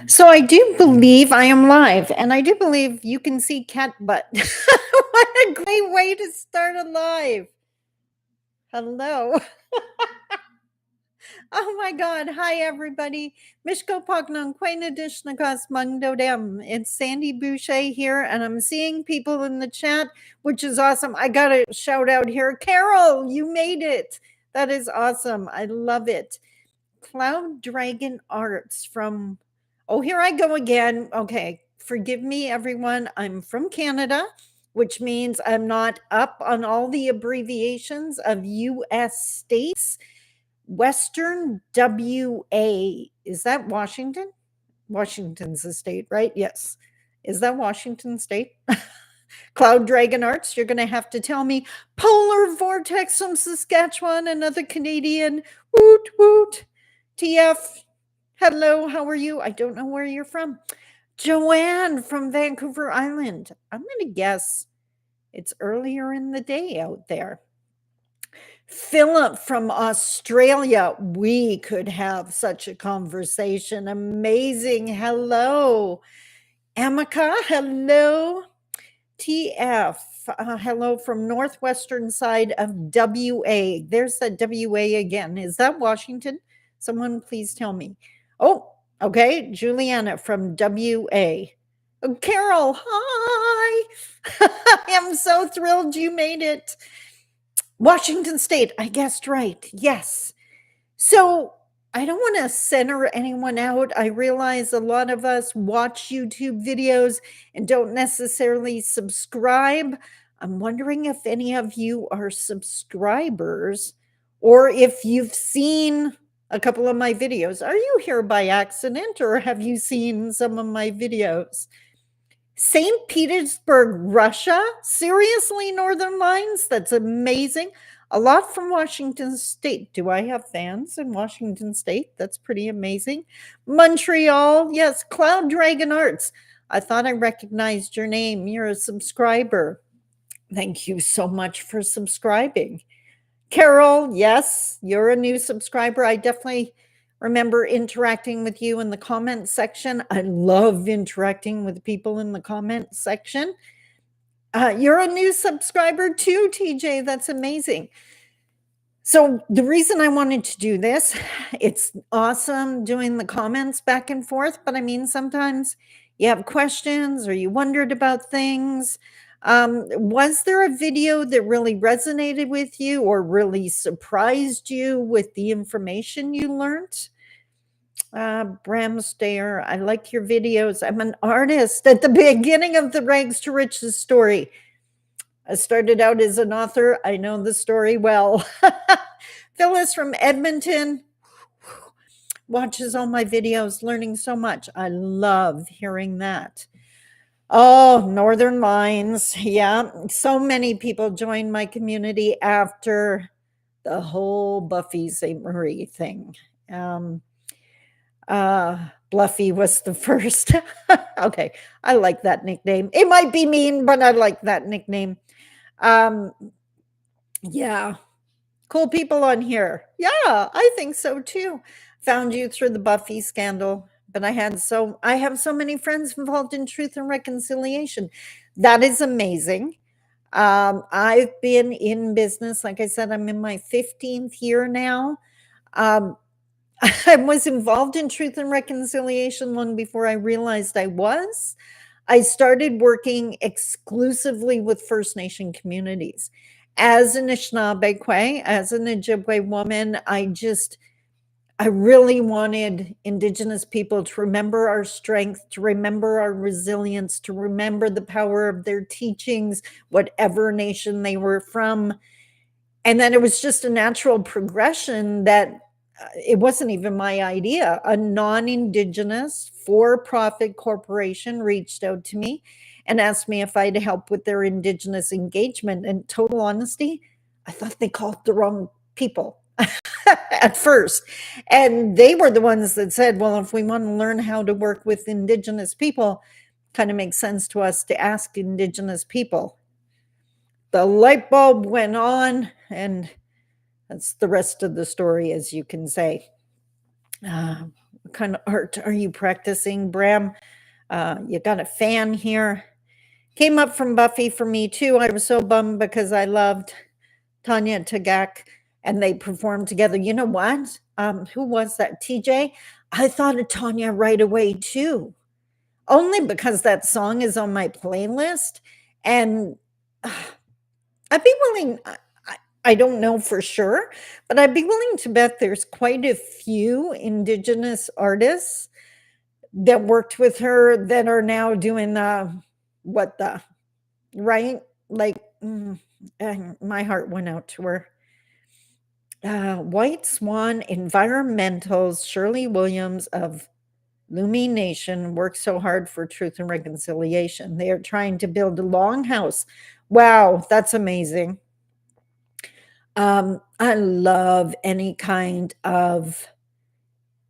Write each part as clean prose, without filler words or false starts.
So I do believe I am live, and I do believe you can see cat butt. What a great way to start a live. Hello. Oh my God. Hi, everybody. Mishko Pognon, Quainadishnakas Mungdodem. It's Sandy Boucher here, and I'm seeing people in the chat, which is awesome. I got a shout out here. Carol, you made it. That is awesome. I love it. Cloud Dragon Arts from, oh, here I go again. Okay, forgive me, everyone. I'm from Canada, which means I'm not up on all the abbreviations of US states. Western WA. Is that Washington? Washington's a state, right? Yes. Is that Washington state? Cloud Dragon Arts, you're going to have to tell me. Polar Vortex from Saskatchewan, another Canadian. Woot, woot. TF, hello, how are you? I don't know where you're from. Joanne from Vancouver Island. I'm going to guess it's earlier in the day out there. Philip from Australia. We could have such a conversation. Amazing. Hello. Amika, hello. TF, hello from northwestern side of WA. There's that WA again. Is that Washington? Someone please tell me. Oh, okay. Juliana from WA. Oh, Carol, hi. I am so thrilled you made it. Washington State, I guessed right. Yes. So I don't want to center anyone out. I realize a lot of us watch YouTube videos and don't necessarily subscribe. I'm wondering if any of you are subscribers or if you've seen a couple of my videos. Are you here by accident or have you seen some of my videos? St. Petersburg, Russia? Seriously, Northern Lines? That's amazing. A lot from Washington State. Do I have fans in Washington State? That's pretty amazing. Montreal, yes. Cloud Dragon Arts. I thought I recognized your name. You're a subscriber. Thank you so much for subscribing. Carol, yes, you're a new subscriber. I definitely remember interacting with you in the comment section. I love interacting with people in the comment section. You're a new subscriber too, TJ. That's amazing. So the reason I wanted to do this, it's awesome doing the comments back and forth, but I mean, sometimes you have questions or you wondered about things. Was there a video that really resonated with you or really surprised you with the information you learned? Bram Stayer, I like your videos. I'm an artist at the beginning of the Rags to Riches story. I started out as an author. I know the story well. Phyllis from Edmonton watches all my videos, learning so much. I love hearing that. Oh, Northern Lines. Yeah. So many people joined my community after the whole Buffy St. Marie thing. Bluffy was the first. Okay. I like that nickname. It might be mean, but I like that nickname. Yeah. Cool people on here. Yeah, I think so too. Found you through the Buffy scandal, but I have so many friends involved in truth and reconciliation. That is amazing. I've been in business, like I said, I'm in my 15th year now. I was involved in truth and reconciliation long before I realized I was. I started working exclusively with First Nation communities. As an Anishinaabe, as an Ojibwe woman, I really wanted Indigenous people to remember our strength, to remember our resilience, to remember the power of their teachings, whatever nation they were from. And then it was just a natural progression that it wasn't even my idea. A non-Indigenous for-profit corporation reached out to me and asked me if I'd help with their Indigenous engagement. And total honesty, I thought they called the wrong people at first. And they were the ones that said, well, if we want to learn how to work with Indigenous people, kind of makes sense to us to ask Indigenous people. The light bulb went on, and that's the rest of the story, as you can say. What kind of art are you practicing, Bram? You got a fan here. Came up from Buffy for me too. I was so bummed because I loved Tanya Tagak and they performed together. You know what? Who was that? TJ? I thought of Tanya right away too, only because that song is on my playlist. And I'd be willing, I don't know for sure, but I'd be willing to bet there's quite a few Indigenous artists that worked with her that are now doing what the, right? Like, my heart went out to her. White Swan Environmentals, Shirley Williams of Lumi Nation works so hard for truth and reconciliation. They are trying to build a longhouse. Wow, that's amazing. I love any kind of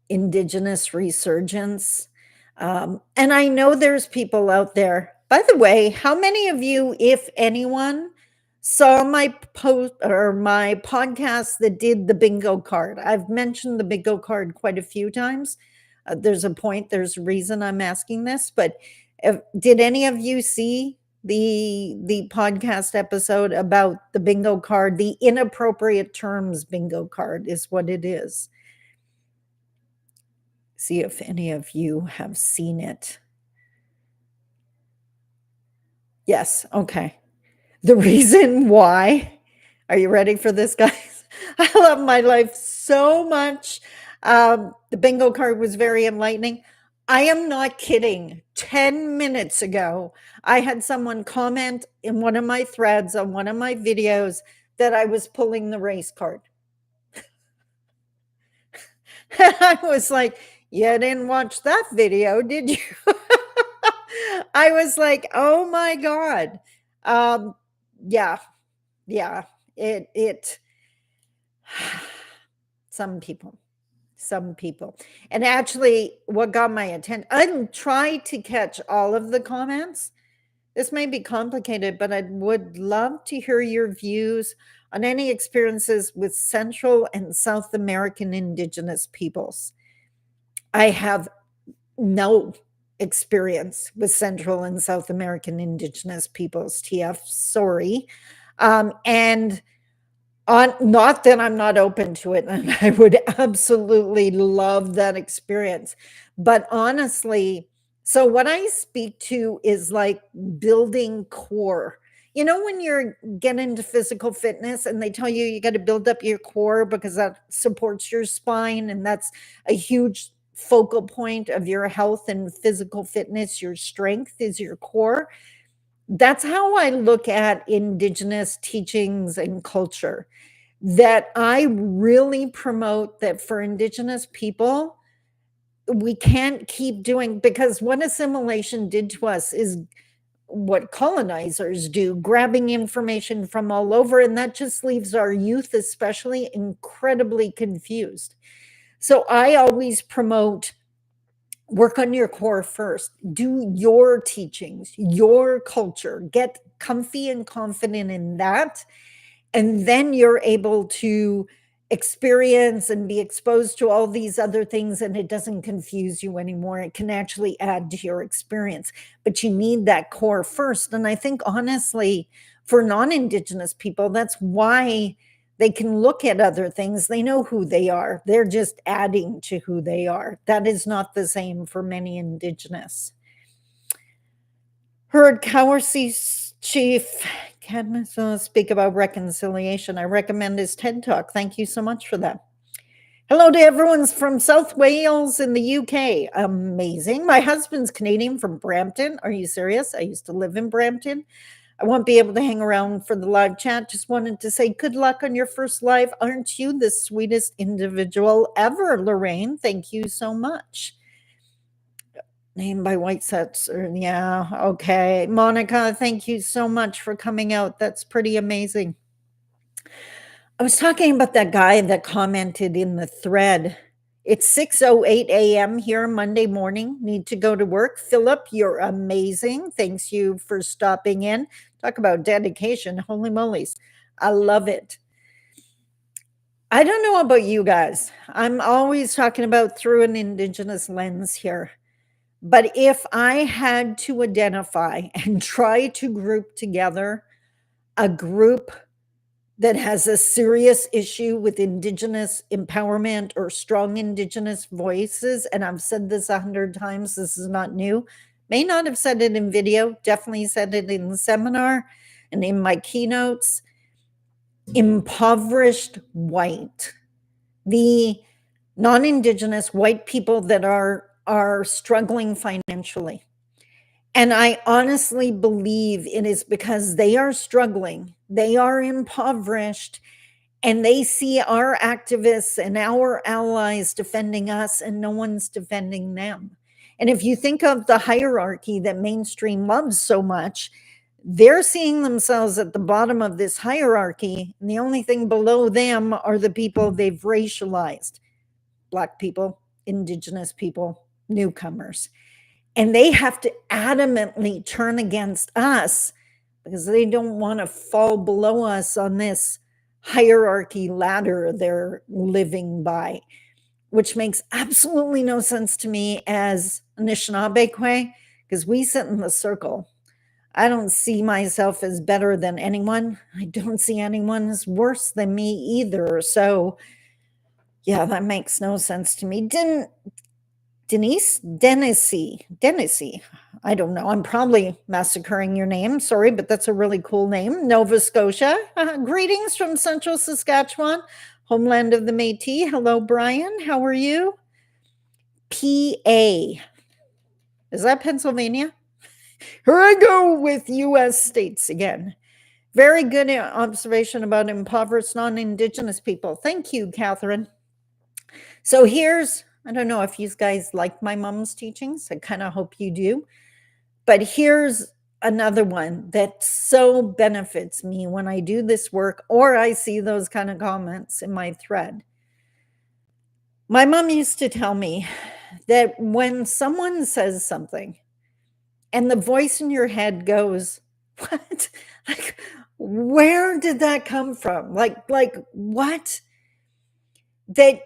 Indigenous resurgence. And I know there's people out there. By the way, how many of you, if anyone, saw my post or my podcast that did the bingo card? I've mentioned the bingo card quite a few times. There's a point, there's a reason I'm asking this, but did any of you see the podcast episode about the bingo card? The inappropriate terms bingo card is what it is. See if any of you have seen it. Yes, okay. The reason why, are you ready for this, guys? I love my life so much. The bingo card was very enlightening. I am not kidding. 10 minutes ago, I had someone comment in one of my threads on one of my videos that I was pulling the race card. I was like, you didn't watch that video, did you? I was like, oh my God. Yeah. It some people. And actually, what got my attention, I tried to catch all of the comments. This may be complicated, but I would love to hear your views on any experiences with Central and South American Indigenous peoples. I have no experience with Central and South American Indigenous peoples, TF, sorry. And not that I'm not open to it, and I would absolutely love that experience. But honestly, so what I speak to is like building core. You know, when you're getting into physical fitness and they tell you got to build up your core because that supports your spine, and that's a huge focal point of your health and physical fitness. Your strength is your core. That's how I look at Indigenous teachings and culture, that I really promote that for Indigenous people, we can't keep doing, because what assimilation did to us is what colonizers do, grabbing information from all over, and that just leaves our youth especially incredibly confused. So I always promote, work on your core first, do your teachings, your culture, get comfy and confident in that, and then you're able to experience and be exposed to all these other things, and it doesn't confuse you anymore. It can actually add to your experience, but you need that core first. And I think honestly, for non-Indigenous people, that's why they can look at other things. They know who they are. They're just adding to who they are. That is not the same for many Indigenous. Heard Cowersey Chief Cadmus speak about reconciliation. I recommend his TED Talk. Thank you so much for that. Hello to everyone from South Wales in the UK. Amazing. My husband's Canadian, from Brampton. Are you serious? I used to live in Brampton. I won't be able to hang around for the live chat. Just wanted to say good luck on your first live. Aren't you the sweetest individual ever, Lorraine? Thank you so much. Named by White Sets. Yeah, okay. Monica, thank you so much for coming out. That's pretty amazing. I was talking about that guy that commented in the thread. It's 6:08 a.m. here Monday morning. Need to go to work. Philip, you're amazing. Thanks you for stopping in. Talk about dedication. Holy mollies. I love it. I don't know about you guys. I'm always talking about through an Indigenous lens here. But if I had to identify and try to group together a group that has a serious issue with Indigenous empowerment or strong Indigenous voices, and I've said this 100 times, this is not new, may not have said it in video, definitely said it in the seminar and in my keynotes, impoverished white, the non-Indigenous white people that are struggling financially. And I honestly believe it is because they are struggling, they are impoverished, and they see our activists and our allies defending us, and no one's defending them. And if you think of the hierarchy that mainstream loves so much, they're seeing themselves at the bottom of this hierarchy, and the only thing below them are the people they've racialized: Black people, Indigenous people, newcomers. And they have to adamantly turn against us because they don't want to fall below us on this hierarchy ladder they're living by, which makes absolutely no sense to me as Anishinaabe, because we sit in the circle. I don't see myself as better than anyone. I don't see anyone as worse than me either. So, yeah, that makes no sense to me. Dennisy. I don't know. I'm probably massacring your name. Sorry, but that's a really cool name. Nova Scotia. Greetings from Central Saskatchewan, homeland of the Métis. Hello, Brian. How are you? PA. Is that Pennsylvania? Here I go with US states again. Very good observation about impoverished non-Indigenous people. Thank you, Catherine. So I don't know if you guys like my mom's teachings. I kind of hope you do. But here's another one that so benefits me when I do this work or I see those kind of comments in my thread. My mom used to tell me that when someone says something and the voice in your head goes, what? Like, where did that come from? Like what? That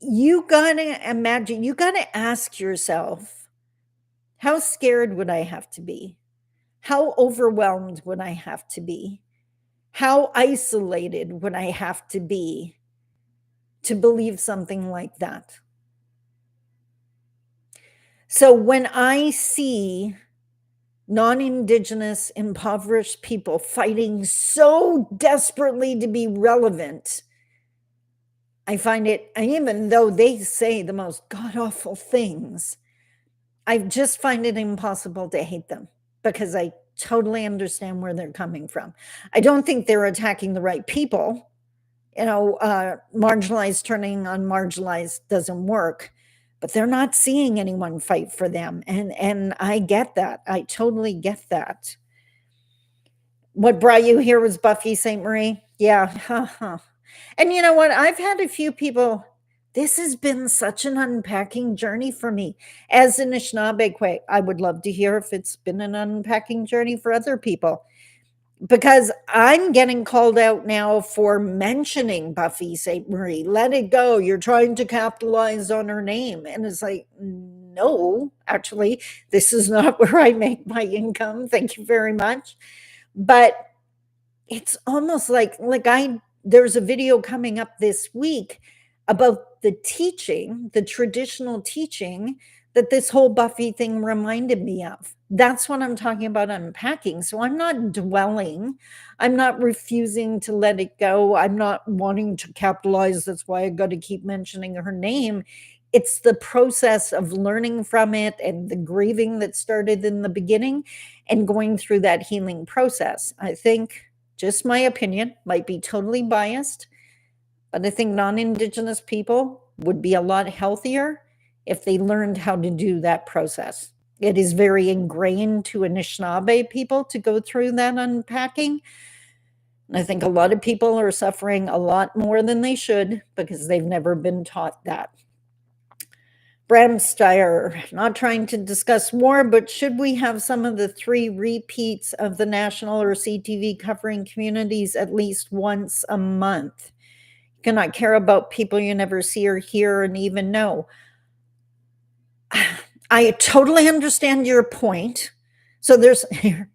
you gotta imagine, you gotta ask yourself, how scared would I have to be? How overwhelmed would I have to be? How isolated would I have to be to believe something like that? So when I see non-Indigenous impoverished people fighting so desperately to be relevant, I find it, even though they say the most god-awful things, I just find it impossible to hate them because I totally understand where they're coming from. I don't think they're attacking the right people. Marginalized turning on marginalized doesn't work, but they're not seeing anyone fight for them. And I get that. I totally get that. What brought you here was Buffy St. Marie. Yeah. And you know what? I've had a few people. This has been such an unpacking journey for me. As an Anishinaabe, I would love to hear if it's been an unpacking journey for other people. Because I'm getting called out now for mentioning Buffy St. Marie. Let it go. You're trying to capitalize on her name. And it's like, no, actually, this is not where I make my income. Thank you very much. But it's almost like there's a video coming up this week about the teaching, the traditional teaching that this whole Buffy thing reminded me of. That's what I'm talking about unpacking. So I'm not dwelling. I'm not refusing to let it go. I'm not wanting to capitalize. That's why I got to keep mentioning her name. It's the process of learning from it and the grieving that started in the beginning and going through that healing process. I think, just my opinion, might be totally biased, but I think non-Indigenous people would be a lot healthier if they learned how to do that process. It is very ingrained to Anishinaabe people to go through that unpacking. And I think a lot of people are suffering a lot more than they should because they've never been taught that. Bram Steyer, not trying to discuss more, but should we have some of the 3 repeats of the national or CTV covering communities at least once a month? cannot care about people you never see or hear and even know. I totally understand your point. So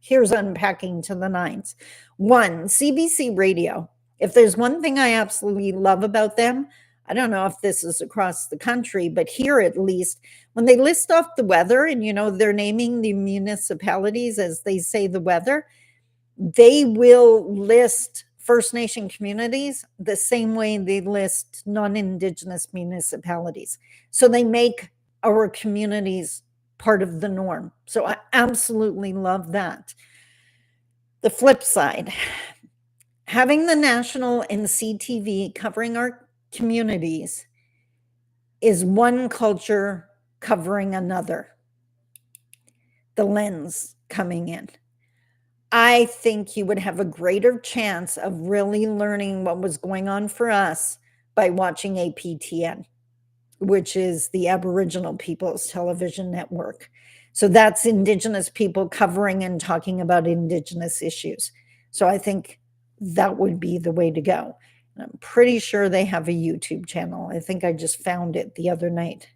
here's unpacking to the nines. One, CBC Radio. If there's one thing I absolutely love about them, I don't know if this is across the country, but here at least, when they list off the weather and they're naming the municipalities as they say the weather, they will list First Nation communities the same way they list non-Indigenous municipalities. So they make our communities part of the norm. So I absolutely love that. The flip side, having the national and CTV covering our communities is one culture covering another. The lens coming in. I think you would have a greater chance of really learning what was going on for us by watching APTN, which is the Aboriginal People's Television Network. So that's Indigenous people covering and talking about Indigenous issues. So I think that would be the way to go. And I'm pretty sure they have a YouTube channel. I think I just found it the other night.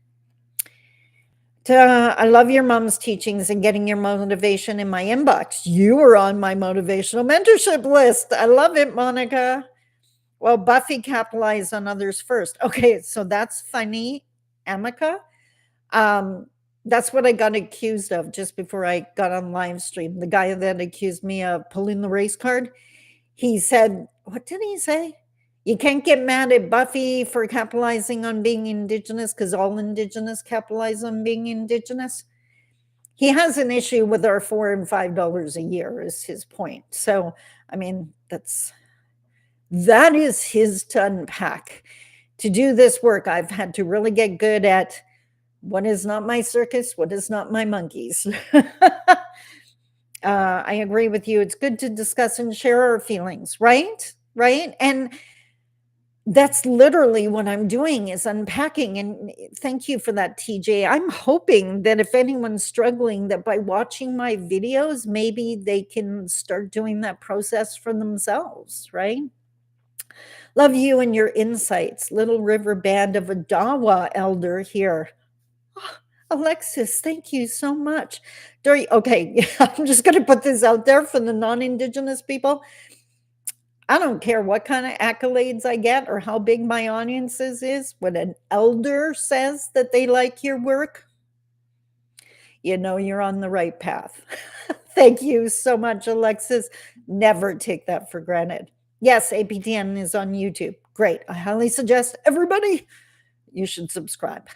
I love your mom's teachings and getting your motivation in my inbox. You are on my motivational mentorship list. I love it, Monica. Well, Buffy capitalized on others first. Okay, so that's funny, Amica. That's what I got accused of just before I got on live stream. The guy that accused me of pulling the race card, he said, what did he say? You can't get mad at Buffy for capitalizing on being Indigenous because all Indigenous capitalize on being Indigenous. He has an issue with our $4 and $5 a year is his point. So, I mean, that is his to unpack. To do this work, I've had to really get good at what is not my circus, what is not my monkeys. I agree with you. It's good to discuss and share our feelings, right? Right? And that's literally what I'm doing is unpacking. And thank you for that, TJ. I'm hoping that if anyone's struggling, that by watching my videos, maybe they can start doing that process for themselves, right? Love you and your insights. Little River Band of Adawa elder here. Oh, Alexis, thank you so much. Okay, I'm just going to put this out there for the non-Indigenous people. I don't care what kind of accolades I get or how big my audiences is. When an elder says that they like your work, you know you're on the right path. Thank you so much, Alexis. Never take that for granted. Yes, APTN is on YouTube. Great. I highly suggest everybody, you should subscribe.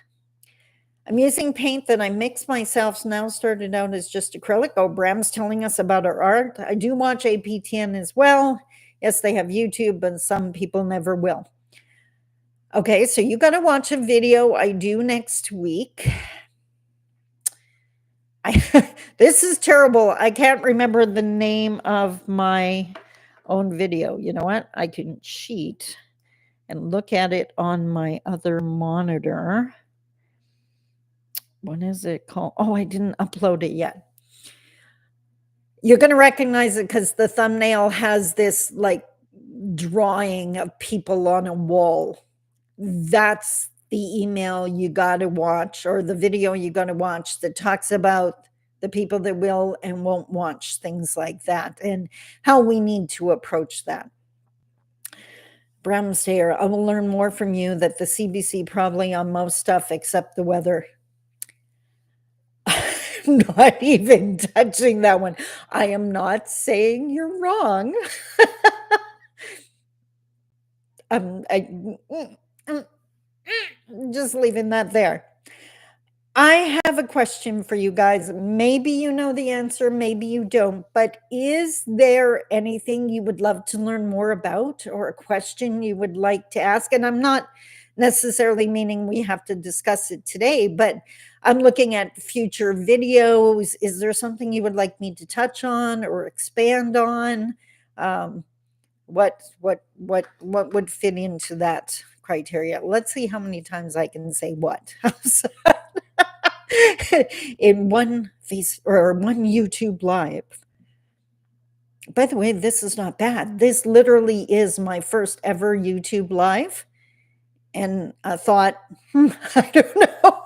I'm using paint that I mix myself. Now started out as just acrylic. Oh, Bram's telling us about our art. I do watch APTN as well. Yes, they have YouTube, but some people never will. Okay, so you got to watch a video I do next week. This is terrible. I can't remember the name of my own video. You know what? I can cheat and look at it on my other monitor. What is it called? Oh, I didn't upload it yet. You're going to recognize it because the thumbnail has this like drawing of people on a wall. That's the email you got to watch or the video you got to watch that talks about the people that will and won't watch things like that and how we need to approach that. Bram's here. I will learn more from you that the CBC probably on most stuff except the weather. Not even touching that one. I am not saying you're wrong. Just leaving that there. I have a question for you guys. Maybe you know the answer, maybe you don't, but is there anything you would love to learn more about or a question you would like to ask? And I'm not necessarily meaning we have to discuss it today, but I'm looking at future videos. Is there something you would like me to touch on or expand on? What would fit into that criteria? Let's see how many times I can say what. In one YouTube live. by the way, this is not bad. This literally is my first ever YouTube live. And I thought, I don't know.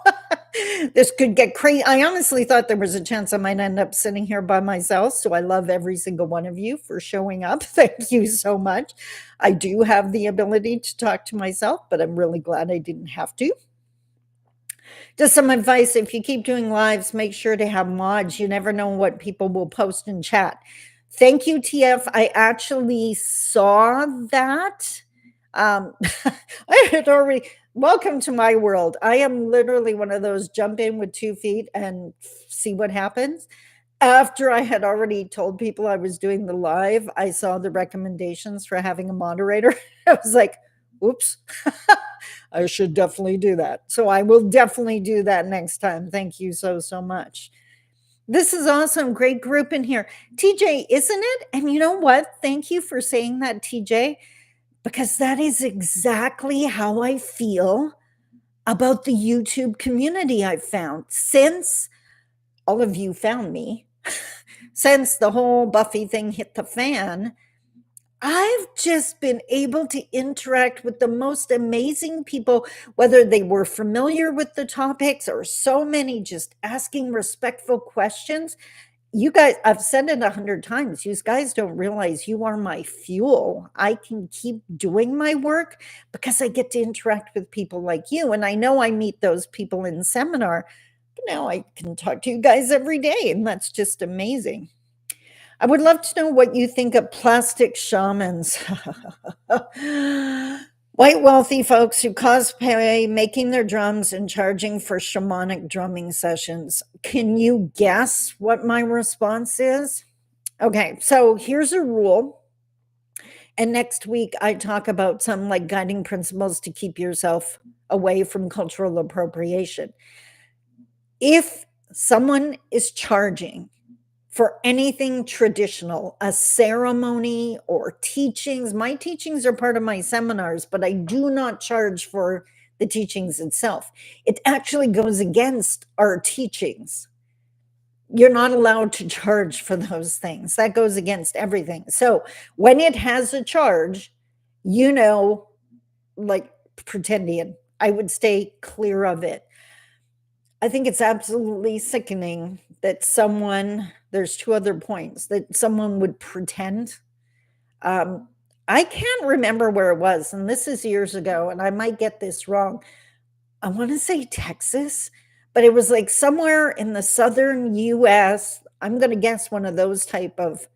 This could get crazy. I honestly thought there was a chance I might end up sitting here by myself. So I love every single one of you for showing up. Thank you so much. I do have the ability to talk to myself, but I'm really glad I didn't have to. Just some advice: if you keep doing lives, make sure to have mods. You never know what people will post in chat. Thank you, TF. I actually saw that. I had already, welcome to my world. I am literally one of those jump in with 2 feet and see what happens. After I had already told people I was doing the live, I saw the recommendations for having a moderator. I was like, oops, I should definitely do that. So I will definitely do that next time. Thank you so, so much. This is awesome. Great group in here. TJ, isn't it? And you know what? Thank you for saying that, TJ, because that is exactly how I feel about the YouTube community I've found since all of you found me. Since the whole Buffy thing hit the fan, I've just been able to interact with the most amazing people, whether they were familiar with the topics or so many just asking respectful questions. You guys, I've said it 100 times, you guys don't realize you are my fuel. I can keep doing my work because I get to interact with people like you. And I know I meet those people in seminar, but now I can talk to you guys every day, and that's just amazing. I would love to know what you think of plastic shamans. White wealthy folks who cosplay, making their drums and charging for shamanic drumming sessions. Can you guess what my response is? Okay, so here's a rule. And next week I talk about some like guiding principles to keep yourself away from cultural appropriation. If someone is charging for anything traditional, a ceremony or teachings. My teachings are part of my seminars, but I do not charge for the teachings itself. It actually goes against our teachings. You're not allowed to charge for those things. That goes against everything. So when it has a charge, like pretending, I would stay clear of it. I think it's absolutely sickening that there's 2 other points, that someone would pretend. I can't remember where it was, and this is years ago, and I might get this wrong. I want to say Texas, but it was like somewhere in the southern US. I'm going to guess one of those type of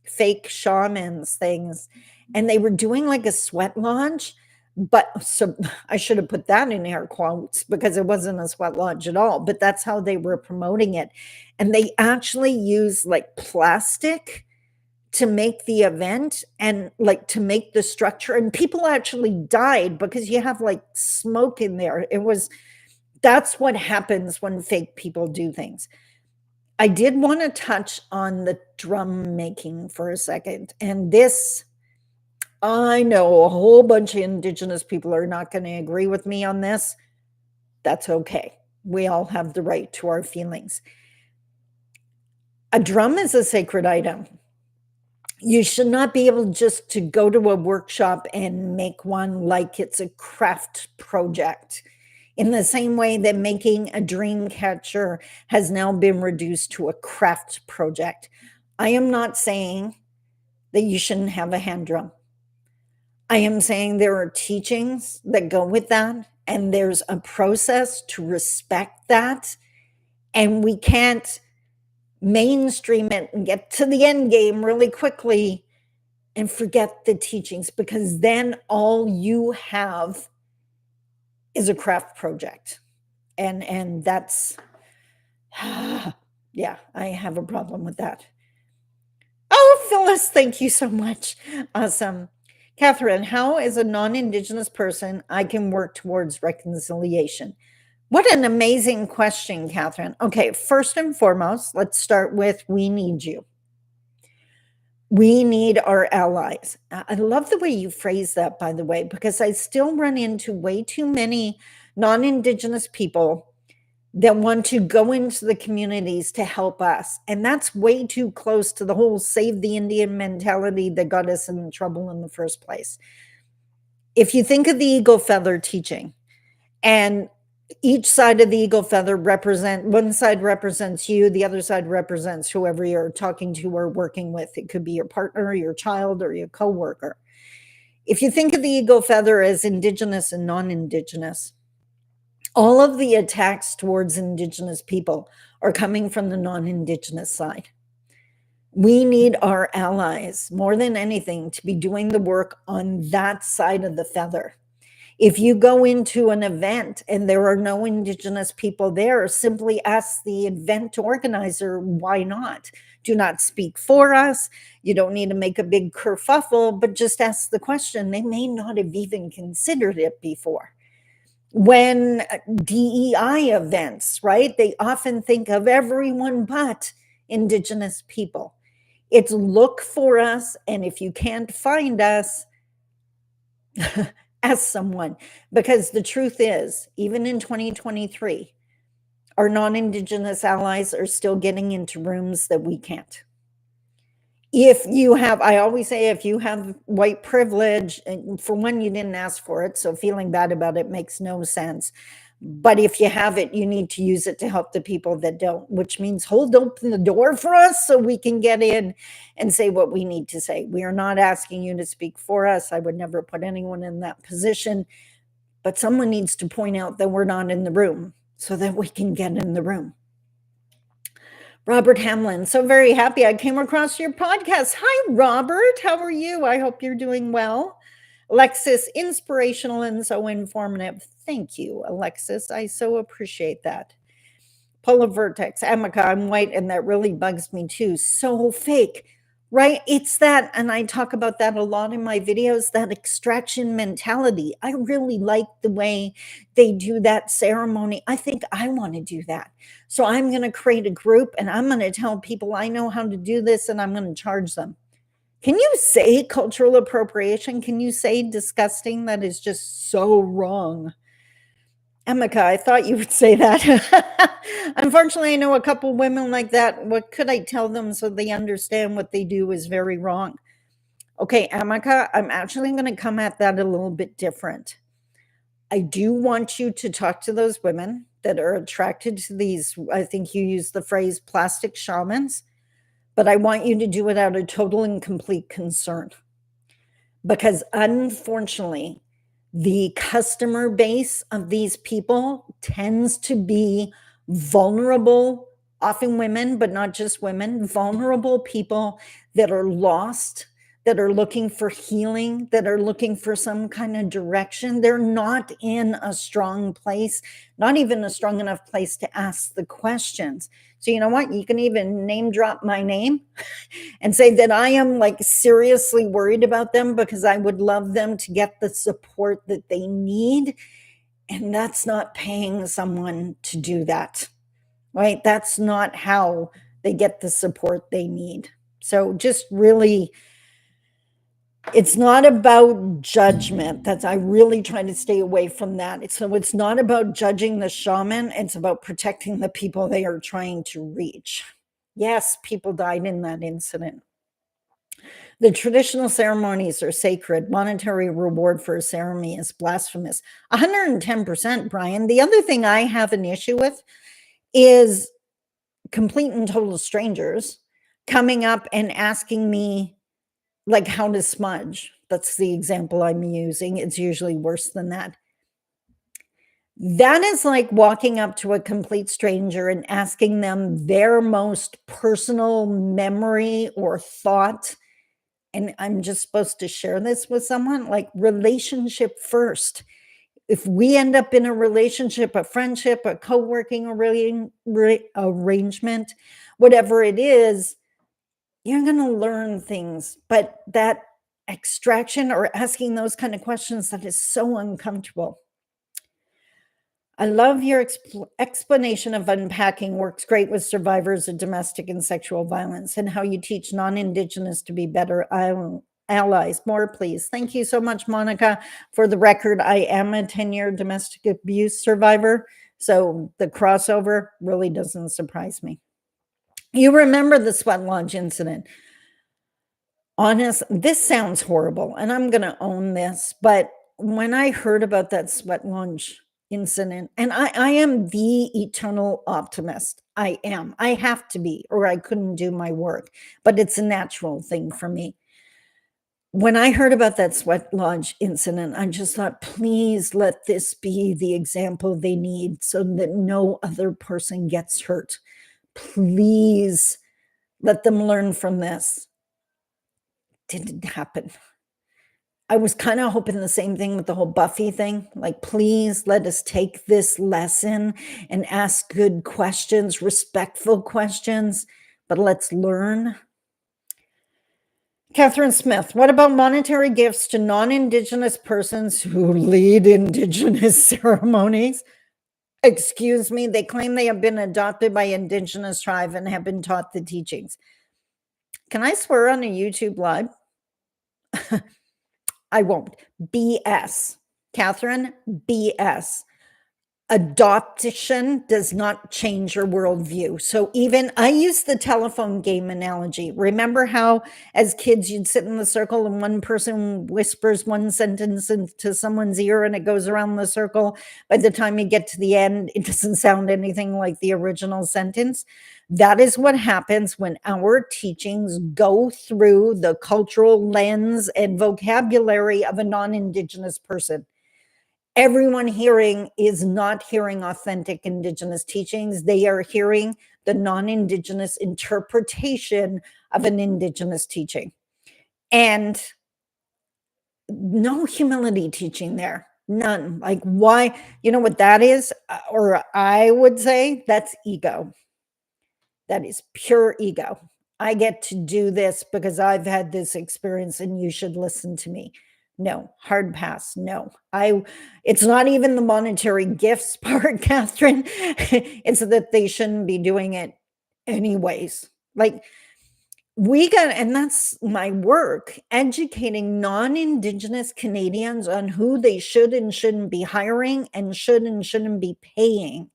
fake shamans things. And they were doing like a sweat lodge. But so I should have put that in air quotes because it wasn't a sweat lodge at all, but that's how they were promoting it. And they actually used like plastic to make the event and like to make the structure. And people actually died because you have like smoke in there. That's what happens when fake people do things. I did want to touch on the drum making for a second. And this, I know a whole bunch of Indigenous people are not going to agree with me on this. That's okay. We all have the right to our feelings. A drum is a sacred item. You should not be able just to go to a workshop and make one like it's a craft project. In the same way that making a dream catcher has now been reduced to a craft project. I am not saying that you shouldn't have a hand drum. I am saying there are teachings that go with that, and there's a process to respect that, and we can't mainstream it and get to the end game really quickly and forget the teachings, because then all you have is a craft project. And that's, yeah, I have a problem with that. Oh, Phyllis, thank you so much. Awesome. Catherine, how as a non-Indigenous person I can work towards reconciliation? What an amazing question, Catherine. Okay, first and foremost, let's start with we need you. We need our allies. I love the way you phrase that, by the way, because I still run into way too many non-Indigenous people that want to go into the communities to help us. And that's way too close to the whole save the Indian mentality that got us in trouble in the first place. If you think of the eagle feather teaching, and each side of the eagle feather one side represents you, the other side represents whoever you're talking to or working with. It could be your partner, your child, or your coworker. If you think of the eagle feather as Indigenous and non-Indigenous, all of the attacks towards Indigenous people are coming from the non-Indigenous side. We need our allies more than anything to be doing the work on that side of the feather. If you go into an event and there are no Indigenous people there, simply ask the event organizer, why not? Do not speak for us. You don't need to make a big kerfuffle, but just ask the question. They may not have even considered it before. When DEI events, right? They often think of everyone but Indigenous people. It's look for us, and if you can't find us, ask someone. Because the truth is, even in 2023, our non-Indigenous allies are still getting into rooms that we can't. If you have, I always say, if you have white privilege, and for one, you didn't ask for it, so feeling bad about it makes no sense. But if you have it, you need to use it to help the people that don't, which means hold open the door for us so we can get in and say what we need to say. We are not asking you to speak for us. I would never put anyone in that position, but someone needs to point out that we're not in the room so that we can get in the room. Robert Hamlin, so very happy I came across your podcast. Hi, Robert. How are you? I hope you're doing well. Alexis, inspirational and so informative. Thank you, Alexis. I so appreciate that. Polar Vertex, Amica, I'm white, and that really bugs me too. So fake, right? It's that, and I talk about that a lot in my videos, that extraction mentality. I really like the way they do that ceremony. I think I want to do that. So I'm going to create a group, and I'm going to tell people I know how to do this, and I'm going to charge them. Can you say cultural appropriation? Can you say disgusting? That is just so wrong. Emeka, I thought you would say that. Unfortunately, I know a couple women like that. What could I tell them so they understand what they do is very wrong? Okay, Emeka, I'm actually going to come at that a little bit different. I do want you to talk to those women that are attracted to these, I think you used the phrase plastic shamans, but I want you to do it out of total and complete concern. Because unfortunately, the customer base of these people tends to be vulnerable, often women, but not just women, vulnerable people that are lost, that are looking for healing, that are looking for some kind of direction. They're not in a strong place, not even a strong enough place to ask the questions. So you know what? You can even name drop my name and say that I am like seriously worried about them because I would love them to get the support that they need. And that's not paying someone to do that, right? That's not how they get the support they need. So just really, it's not about judgment. I really try to stay away from that. So it's not about judging the shaman. It's about protecting the people they are trying to reach. Yes, people died in that incident. The traditional ceremonies are sacred. Monetary reward for a ceremony is blasphemous. 110%, Brian. The other thing I have an issue with is complete and total strangers coming up and asking me like how to smudge. That's the example I'm using. It's usually worse than that. That is like walking up to a complete stranger and asking them their most personal memory or thought. And I'm just supposed to share this with someone, like relationship first. If we end up in a relationship, a friendship, a co-working arrangement, whatever it is, you're going to learn things. But that extraction or asking those kind of questions, that is so uncomfortable. I love your explanation of unpacking works great with survivors of domestic and sexual violence and how you teach non-Indigenous to be better allies. More, please. Thank you so much, Monica. For the record, I am a 10-year domestic abuse survivor. So the crossover really doesn't surprise me. You remember the sweat lodge incident. Honest, this sounds horrible, and I'm going to own this, but when I heard about that sweat lodge incident, and I am the eternal optimist. I am. I have to be, or I couldn't do my work, but it's a natural thing for me. When I heard about that sweat lodge incident, I just thought, please let this be the example they need so that no other person gets hurt. Please let them learn from this. Didn't happen. I was kind of hoping the same thing with the whole Buffy thing. Like, please let us take this lesson and ask good questions, respectful questions, but let's learn. Catherine Smith, what about monetary gifts to non-Indigenous persons who lead Indigenous ceremonies? Excuse me, they claim they have been adopted by Indigenous tribe and have been taught the teachings. Can I swear on a YouTube live? I won't. BS. Catherine, BS. Adoption does not change your worldview. So even I use the telephone game analogy. Remember how as kids you'd sit in the circle and one person whispers one sentence into someone's ear and it goes around the circle. By the time you get to the end, it doesn't sound anything like the original sentence. That is what happens when our teachings go through the cultural lens and vocabulary of a non-Indigenous person. Everyone hearing is not hearing authentic Indigenous teachings. They are hearing the non-Indigenous interpretation of an Indigenous teaching. And no humility teaching there. None. Like, why? You know what that is? Or I would say that's ego. That is pure ego. I get to do this because I've had this experience and you should listen to me. No, hard pass. No, it's not even the monetary gifts part, Catherine. It's that they shouldn't be doing it anyways. Like and that's my work, educating non-Indigenous Canadians on who they should and shouldn't be hiring and shouldn't be paying.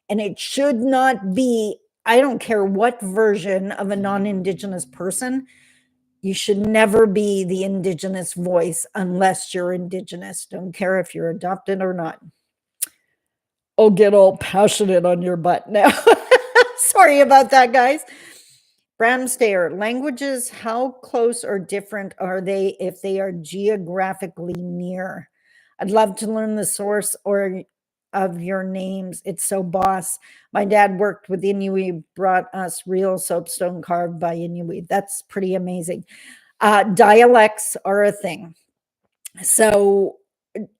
And it should not be, I don't care what version of a non-Indigenous person, you should never be the Indigenous voice unless you're Indigenous. Don't care if you're adopted or not. I'll get all passionate on your butt now. Sorry about that, guys. Bram Stayer, languages, how close or different are they if they are geographically near? I'd love to learn the source of your names. It's so boss. My dad worked with Inuit, brought us real soapstone carved by Inuit. That's pretty amazing. Dialects are a thing. So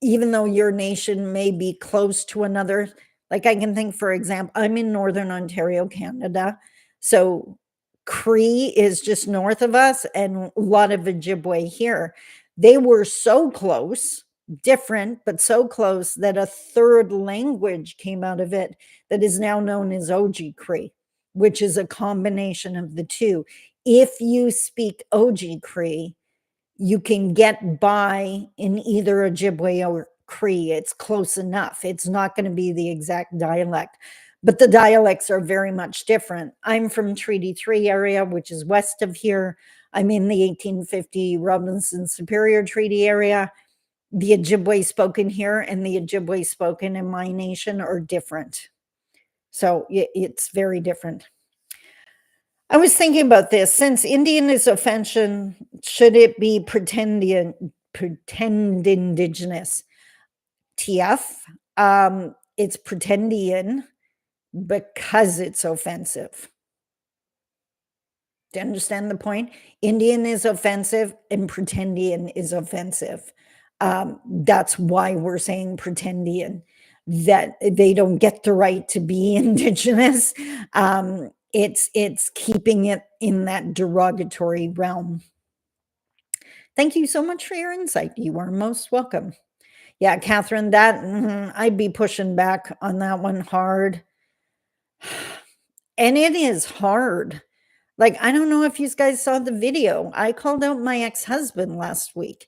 even though your nation may be close to another, like I can think, for example, I'm in Northern Ontario, Canada. So Cree is just north of us and a lot of Ojibwe here. They were so close, different, but so close that a third language came out of it that is now known as Oji Cree, which is a combination of the two. If you speak Oji Cree, you can get by in either Ojibwe or Cree. It's close enough. It's not going to be the exact dialect, but the dialects are very much different. I'm from Treaty 3 area, which is west of here. I'm in the 1850 Robinson Superior Treaty area. The Ojibwe spoken here and the Ojibwe spoken in my nation are different. So it's very different. I was thinking about this. Since Indian is offensive, should it be pretend Indigenous? TF. It's pretendian because it's offensive. Do you understand the point? Indian is offensive and pretendian is offensive. That's why we're saying pretendian, that they don't get the right to be Indigenous. It's keeping it in that derogatory realm. Thank you so much for your insight. You are most welcome. Yeah, Catherine, I'd be pushing back on that one hard. And it is hard. Like, I don't know if you guys saw the video. I called out my ex-husband last week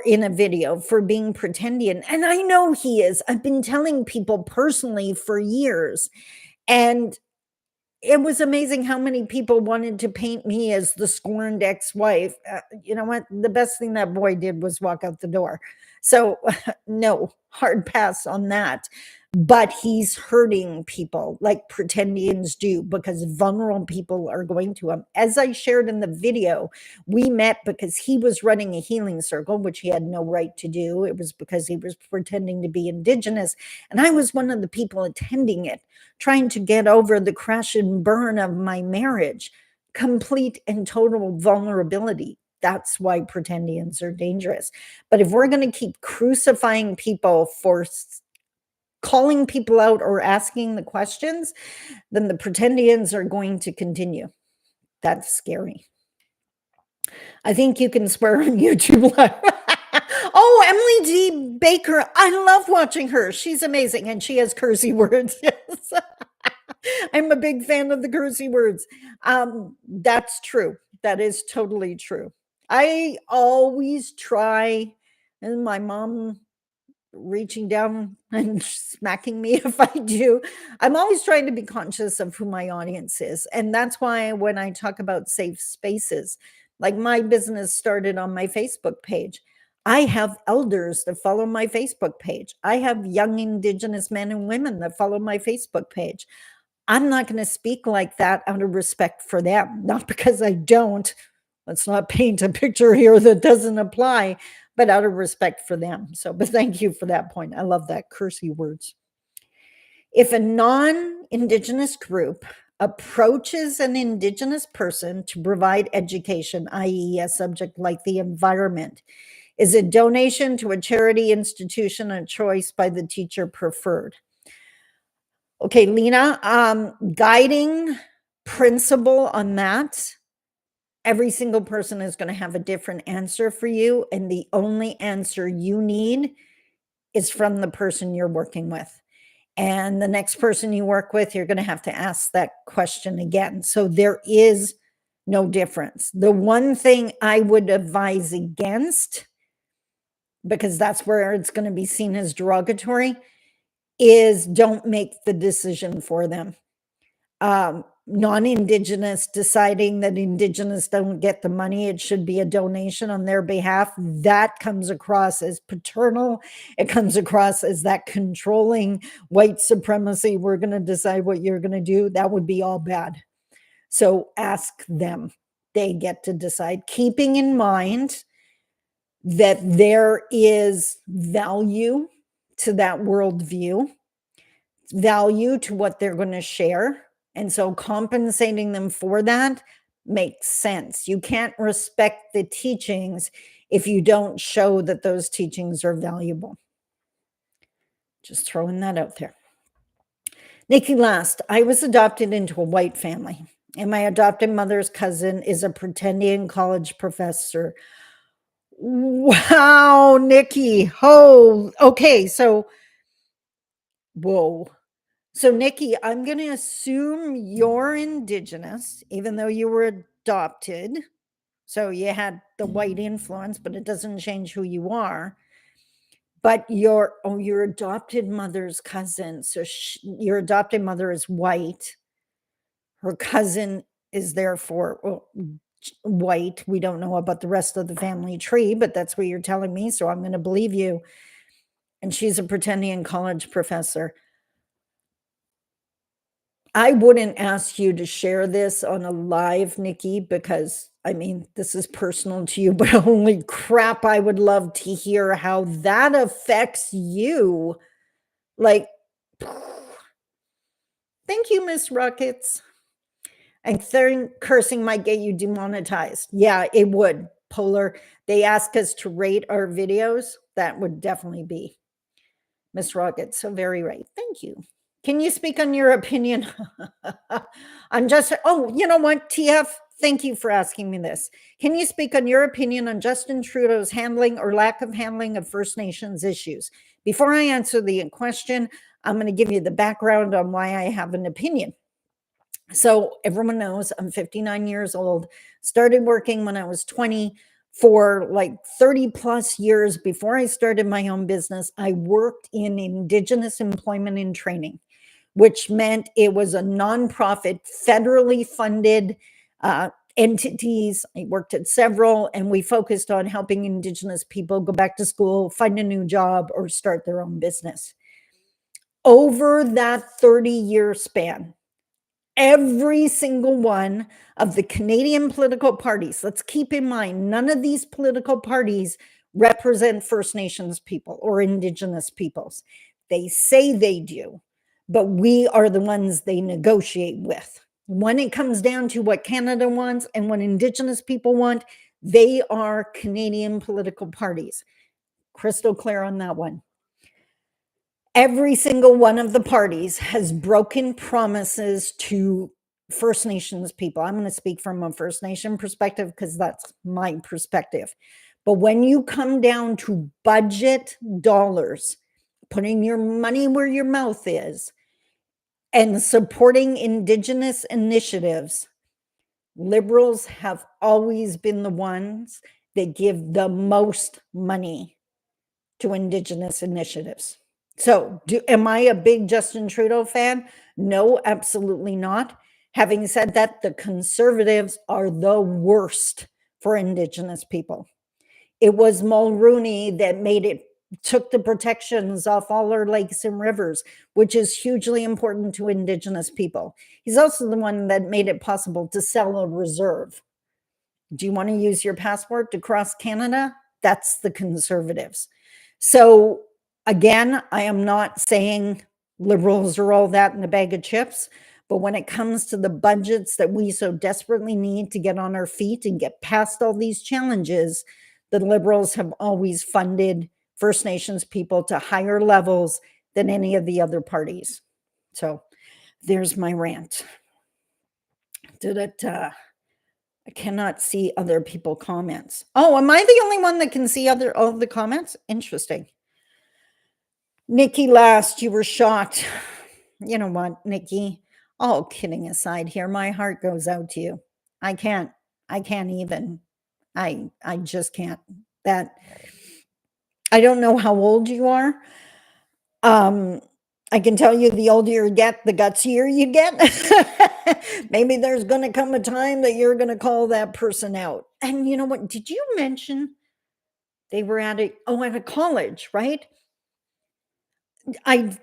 in a video for being pretendian. And I know he is. I've been telling people personally for years. And it was amazing how many people wanted to paint me as the scorned ex-wife. You know what? The best thing that boy did was walk out the door. So, no, hard pass on that. But he's hurting people like pretendians do, because vulnerable people are going to him. As I shared in the video, we met because he was running a healing circle, which he had no right to do. It was because he was pretending to be Indigenous. And I was one of the people attending it, trying to get over the crash and burn of my marriage. Complete and total vulnerability. That's why pretendians are dangerous. But if we're going to keep crucifying people for calling people out or asking the questions, then the pretendians are going to continue. That's scary. I think you can swear on YouTube Live. Oh, Emily D. Baker. I love watching her. She's amazing. And she has cursey words. Yes. I'm a big fan of the cursey words. That's true. That is totally true. I always try, and my mom reaching down and smacking me if I do. I'm always trying to be conscious of who my audience is. And that's why when I talk about safe spaces, like my business started on my Facebook page. I have elders that follow my Facebook page. I have young Indigenous men and women that follow my Facebook page. I'm not going to speak like that out of respect for them, not because I don't. Let's not paint a picture here that doesn't apply, but out of respect for them. So, but thank you for that point. I love that cursey words. If a non-Indigenous group approaches an Indigenous person to provide education, i.e. a subject like the environment, is a donation to a charity, institution, a choice by the teacher preferred? Okay, Lena, guiding principle on that, every single person is going to have a different answer for you. And the only answer you need is from the person you're working with. And the next person you work with, you're going to have to ask that question again. So there is no difference. The one thing I would advise against, because that's where it's going to be seen as derogatory, is don't make the decision for them. Non-Indigenous deciding that Indigenous don't get the money, it should be a donation on their behalf. That comes across as paternal. It comes across as that controlling white supremacy. We're going to decide what you're going to do. That would be all bad. So ask them. They get to decide, keeping in mind that there is value to that worldview, value to what they're going to share. And so compensating them for that makes sense. You can't respect the teachings if you don't show that those teachings are valuable. Just throwing that out there. Nikki Last, I was adopted into a white family, and my adopted mother's cousin is a pretendian college professor. Wow, Nikki. Oh, okay. So, whoa. So, Nikki, I'm going to assume you're Indigenous, even though you were adopted. So you had the white influence, but it doesn't change who you are. But your adopted mother's cousin. So your adopted mother is white. Her cousin is therefore white. We don't know about the rest of the family tree, but that's what you're telling me. So I'm going to believe you. And she's a pretendian college professor. I wouldn't ask you to share this on a live, Nikki, because I mean, this is personal to you, but holy crap, I would love to hear how that affects you. Like, thank you, Miss Rockets. And cursing might get you demonetized. Yeah, it would. Polar. They ask us to rate our videos. That would definitely be Miss Rockets. So very right. Thank you. Can you speak on your opinion on oh, you know what, TF? Thank you for asking me this. Can you speak on your opinion on Justin Trudeau's handling or lack of handling of First Nations issues? Before I answer the question, I'm going to give you the background on why I have an opinion. So everyone knows I'm 59 years old, started working when I was 20 For like 30 plus years before I started my own business, I worked in Indigenous employment and training, which meant it was a nonprofit, federally funded entities. I worked at several, and we focused on helping Indigenous people go back to school, find a new job, or start their own business. Over that 30-year span, every single one of the Canadian political parties, let's keep in mind, none of these political parties represent First Nations people or Indigenous peoples. They say they do, but we are the ones they negotiate with. When it comes down to what Canada wants and what Indigenous people want, they are Canadian political parties. Crystal clear on that one. Every single one of the parties has broken promises to First Nations people. I'm going to speak from a First Nation perspective because that's my perspective. But when you come down to budget dollars, putting your money where your mouth is, and supporting Indigenous initiatives, Liberals have always been the ones that give the most money to Indigenous initiatives. So, am I a big Justin Trudeau fan? No, absolutely not. Having said that, the Conservatives are the worst for Indigenous people. It was Mulroney that took the protections off all our lakes and rivers, which is hugely important to Indigenous people. He's also the one that made it possible to sell a reserve. Do you want to use your passport to cross Canada? That's the Conservatives. So again, I am not saying Liberals are all that in a bag of chips, but when it comes to the budgets that we so desperately need to get on our feet and get past all these challenges, the Liberals have always funded First Nations people to higher levels than any of the other parties. So there's my rant. I cannot see other people comments. Oh, am I the only one that can see all the comments? Interesting. Nikki Last, you were shocked. You know what, Nikki? All kidding aside here, my heart goes out to you. I can't even. I just can't. That I don't know how old you are. I can tell you the older you get, the gutsier you get. Maybe there's going to come a time that you're going to call that person out. And you know what? Did you mention they were at a college, right?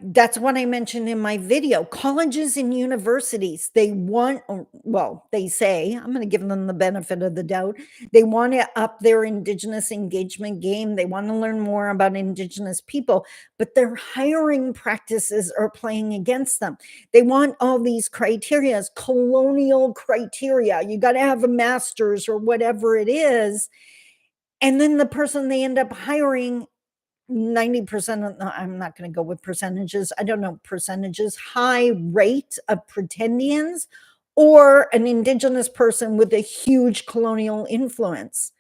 That's what I mentioned in my video. Colleges and universities, they say, I'm going to give them the benefit of the doubt. They want to up their Indigenous engagement game. They want to learn more about Indigenous people, but their hiring practices are playing against them. They want all these criteria, colonial criteria. You got to have a master's or whatever it is. And then the person they end up hiring 90% I'm not going to go with percentages. I don't know percentages, high rate of pretendians or an Indigenous person with a huge colonial influence.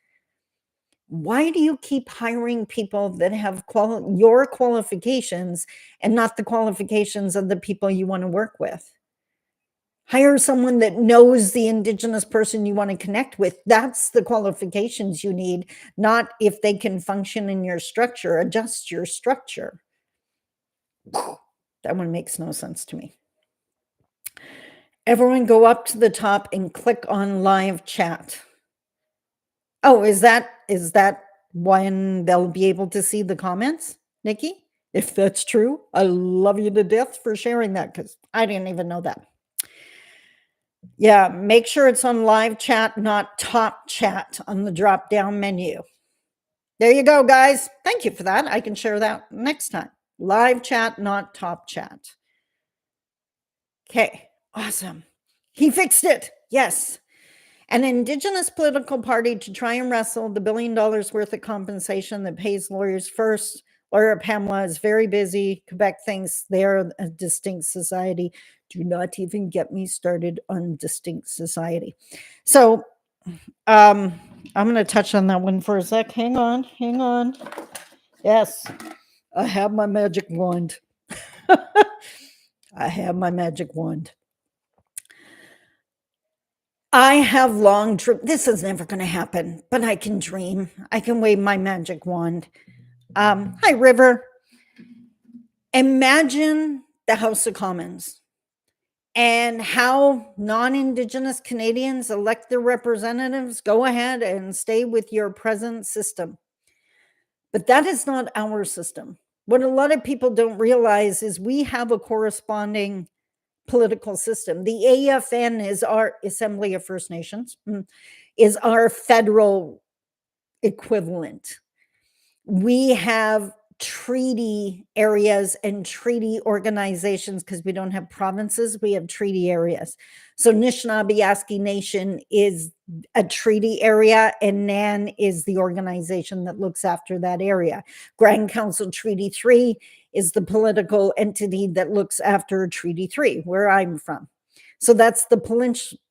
Why do you keep hiring people that have your qualifications and not the qualifications of the people you want to work with? Hire someone that knows the Indigenous person you want to connect with. That's the qualifications you need, not if they can function in your structure. Adjust your structure. That one makes no sense to me. Everyone go up to the top and click on live chat. Oh, is that when they'll be able to see the comments, Nikki? If that's true, I love you to death for sharing that because I didn't even know that. Yeah, make sure it's on live chat, not top chat on the drop down menu. There you go, guys. Thank you for that. I can share that next time. Live chat, not top chat. Okay, awesome. He fixed it. Yes. An Indigenous political party to try and wrestle the $1 billion worth of compensation that pays lawyers first. Lawyer Pamela is very busy. Quebec thinks they're a distinct society. Do not even get me started on distinct society. So I'm going to touch on that one for a sec. Hang on. Yes, I have my magic wand. I have my magic wand. I have long dreamed, this is never going to happen, but I can dream. I can wave my magic wand. Hi, River. Imagine the House of Commons and how non-Indigenous Canadians elect their representatives. Go ahead and stay with your present system. But that is not our system. What a lot of people don't realize is we have a corresponding political system. The AFN is our Assembly of First Nations, is our federal equivalent. We have treaty areas and treaty organizations because we don't have provinces, we have treaty areas. So Anishinaabe Nation is a treaty area, and NAN is the organization that looks after that area. Grand Council Treaty 3 is the political entity that looks after Treaty 3, where I'm from. So that's the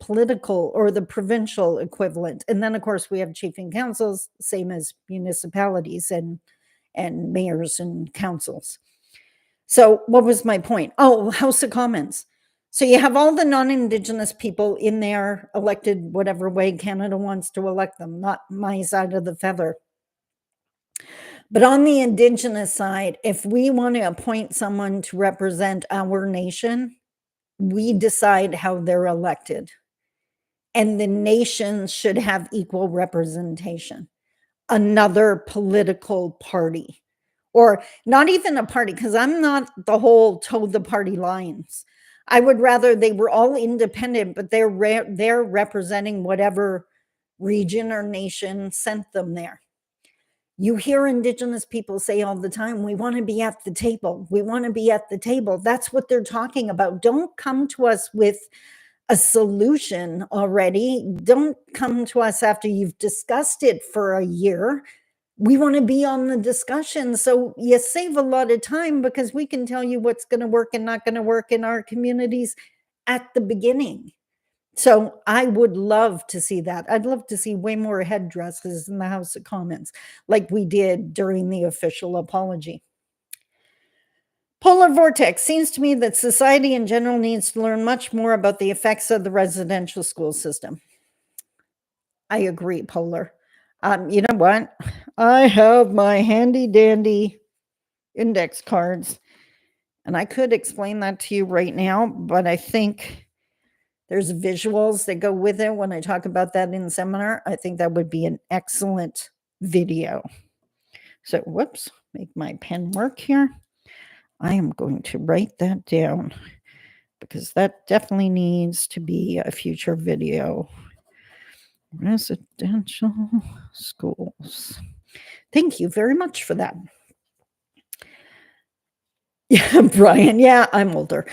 political or the provincial equivalent. And then, of course, we have chief and councils, same as municipalities and mayors and councils. So what was my point? Oh, House of Commons. So you have all the non-Indigenous people in there elected whatever way Canada wants to elect them, not my side of the feather. But on the Indigenous side, if we want to appoint someone to represent our nation, we decide how they're elected. And the nation should have equal representation. Another political party, or not even a party, because I'm not the whole toe the party lines. I would rather they were all independent, but they're representing whatever region or nation sent them there. You hear Indigenous people say all the time, we want to be at the table. We want to be at the table. That's what they're talking about. Don't come to us with a solution already. Don't come to us after you've discussed it for a year. We want to be on the discussion. So you save a lot of time because we can tell you what's going to work and not going to work in our communities at the beginning. So I would love to see that. I'd love to see way more headdresses in the House of Commons, like we did during the official apology. Polar vortex. Seems to me that society in general needs to learn much more about the effects of the residential school system. I agree, Polar. You know what? I have my handy dandy index cards, and I could explain that to you right now, but I think there's visuals that go with it when I talk about that in seminar. I think that would be an excellent video. So, whoops, make my pen work here. I am going to write that down because that definitely needs to be a future video. Residential schools. Thank you very much for that. Yeah, Brian. Yeah, I'm older.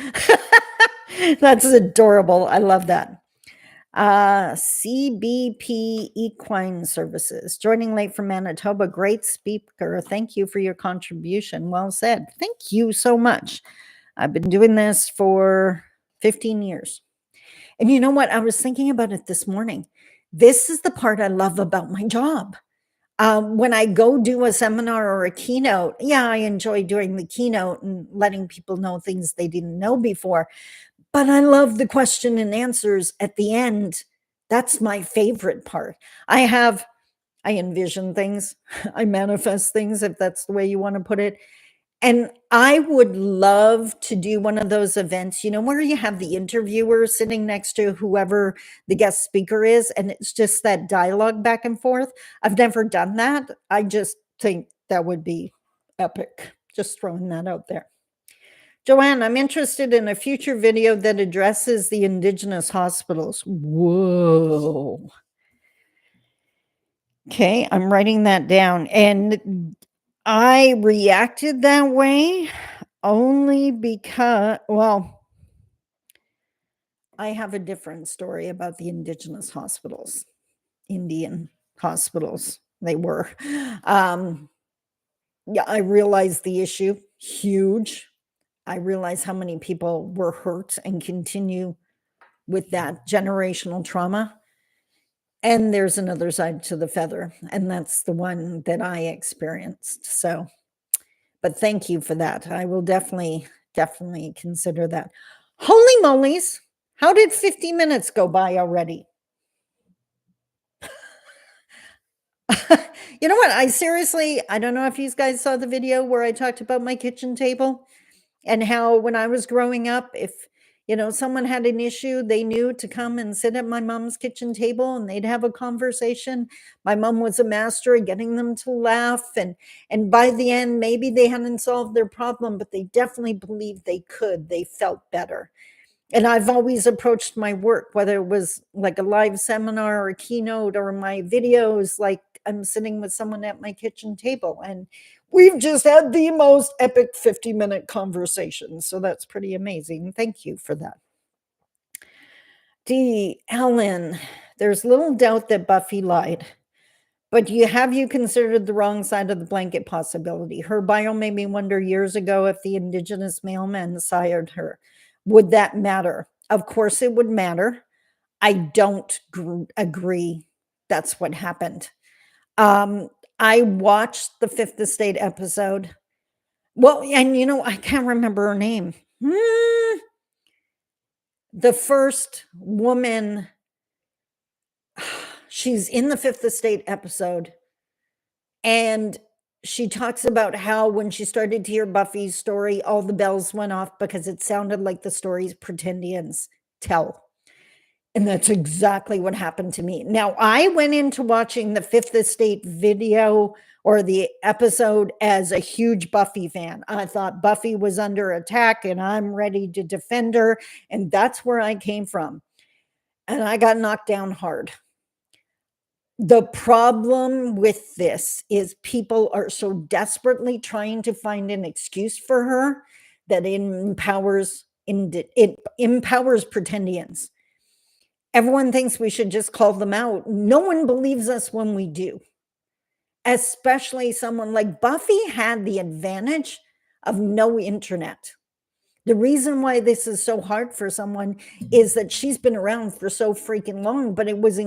That's adorable. I love that. CBP Equine Services, joining late from Manitoba. Great speaker. Thank you for your contribution. Well said. Thank you so much. I've been doing this for 15 years. And you know what? I was thinking about it this morning. This is the part I love about my job. When I go do a seminar or a keynote, yeah, I enjoy doing the keynote and letting people know things they didn't know before. But I love the question and answers at the end. That's my favorite part. I envision things, I manifest things, if that's the way you want to put it. And I would love to do one of those events, where you have the interviewer sitting next to whoever the guest speaker is, and it's just that dialogue back and forth. I've never done that. I just think that would be epic. Just throwing that out there. Joanne, I'm interested in a future video that addresses the Indigenous hospitals. Whoa. Okay, I'm writing that down. And I reacted that way only because, I have a different story about the Indigenous hospitals, Indian hospitals. They were. Yeah, I realized the issue, huge. I realize how many people were hurt and continue with that generational trauma. And there's another side to the feather, and that's the one that I experienced. So, but thank you for that. I will definitely consider that. Holy molies, how did 50 minutes go by already? You know what? I don't know if you guys saw the video where I talked about my kitchen table and how when I was growing up, if someone had an issue, they knew to come and sit at my mom's kitchen table and they'd have a conversation. My mom was a master at getting them to laugh, and by the end, maybe they hadn't solved their problem, but they definitely believed they could. They felt better. And I've always approached my work, whether it was like a live seminar or a keynote or my videos, like I'm sitting with someone at my kitchen table and we've just had the most epic 50-minute conversation. So that's pretty amazing. Thank you for that. D. Ellen, there's little doubt that Buffy lied. But have you considered the wrong side of the blanket possibility? Her bio made me wonder years ago if the indigenous mailman sired her. Would that matter? Of course it would matter. I don't agree that's what happened. I watched the Fifth Estate episode. Well, and I can't remember her name. The first woman, she's in the Fifth Estate episode. And she talks about how when she started to hear Buffy's story, all the bells went off because it sounded like the stories Pretendians tell. And that's exactly what happened to me. Now, I went into watching the Fifth Estate video or the episode as a huge Buffy fan. I thought Buffy was under attack and I'm ready to defend her. And that's where I came from. And I got knocked down hard. The problem with this is people are so desperately trying to find an excuse for her that it empowers Pretendians. Everyone thinks we should just call them out. No one believes us when we do, especially someone like Buffy had the advantage of no internet. The reason why this is so hard for someone is that she's been around for so freaking long, but it was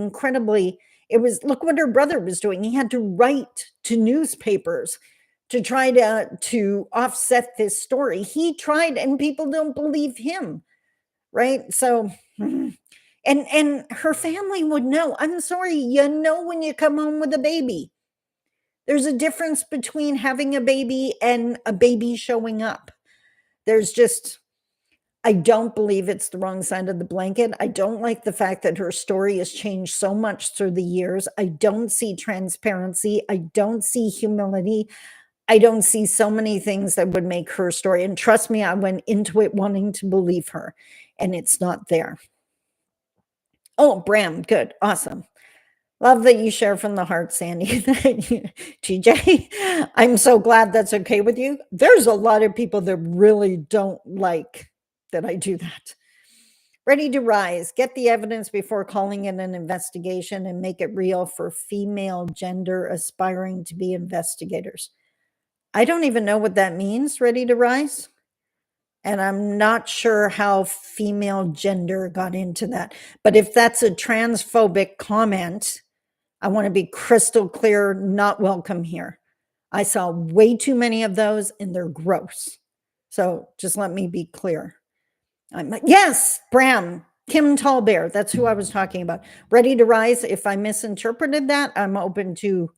look what her brother was doing. He had to write to newspapers to try to offset this story. He tried and people don't believe him, right? So, and her family would know. I'm sorry, when you come home with a baby. There's a difference between having a baby and a baby showing up. I don't believe it's the wrong side of the blanket. I don't like the fact that her story has changed so much through the years. I don't see transparency. I don't see humility. I don't see so many things that would make her story. And trust me, I went into it wanting to believe her, and it's not there. Oh, Bram, good, awesome. Love that you share from the heart, Sandy. TJ, I'm so glad that's okay with you. There's a lot of people that really don't like that I do that. Ready to rise. Get the evidence before calling it an investigation and make it real for female gender aspiring to be investigators. I don't even know what that means, ready to rise. And I'm not sure how female gender got into that. But if that's a transphobic comment, I want to be crystal clear, not welcome here. I saw way too many of those and they're gross. So just let me be clear. Yes, Bram, Kim Tallbear, that's who I was talking about. Ready to rise. If I misinterpreted that, I'm open to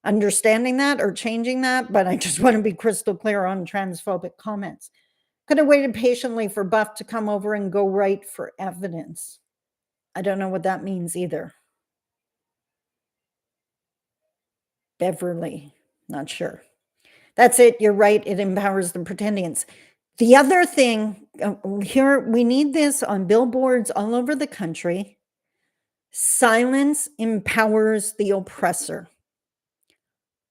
understanding that or changing that, but I just want to be crystal clear on transphobic comments. Could have waited patiently for Buff to come over and go right for evidence. I don't know what that means either. Beverly, not sure. That's it. You're right. It empowers the Pretendians. The other thing here, we need this on billboards all over the country. Silence empowers the oppressor.